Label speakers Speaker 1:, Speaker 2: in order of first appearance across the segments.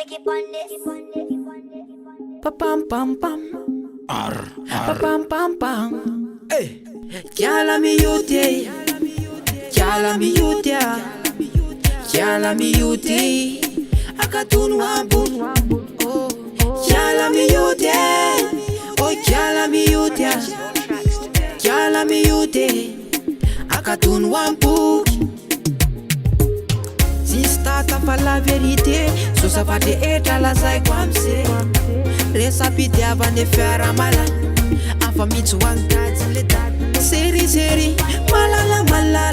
Speaker 1: Pa pam pam pam. Pa pam pam pam.
Speaker 2: Hey.
Speaker 1: Chiala mi yuti. Chiala mi yuti. Chiala mi yuti. Akatunu ambu. Oh. Chiala mi yuti. Oh chiala mi yuti. Chiala mi yuti. Akatunu ambu. Stata fa la vérité so safate etra lazay ko amse resapitiavane fiaramala afa mitsy hoangady le dady seriseri malala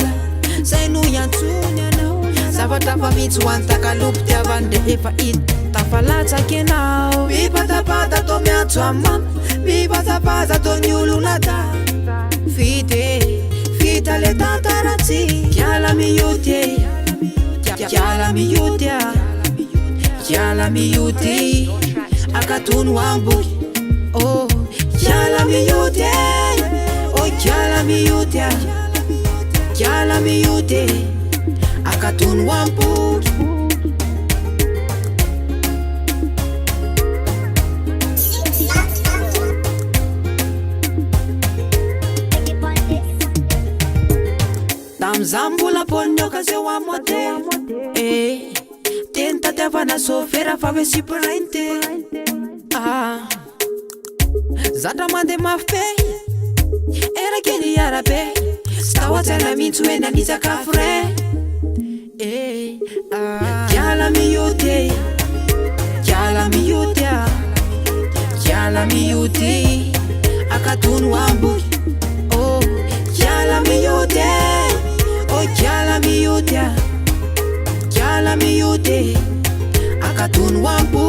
Speaker 1: zay no iantsony anao zavatra fa mitsy hoantakalompitiavany de efa ita tafalatsaky anao mipatapata to miantso amana mipatapata to ny olona da vita le tantaratsy kiala miyuty Chiala mi yuti, chiala mi yuti, akatunu ambu. Oh, chiala mi yuti, oh chiala mi yuti, chiala mi yuti, akatunu ambu. Tamzambula ponyoka se wa mote. Tenta te avana sofera fa vesi printe. Zatra mande mafe. Era keni arabe. Stawa tena mintu ena nita kafre. Chiala mi yuti. Chiala mi yuti. Chiala mi yuti. Akatunu ambu. Oh, chiala mi yuti. Oh, chiala mi yuti. Chiala mi yuti. Akatunu ambu.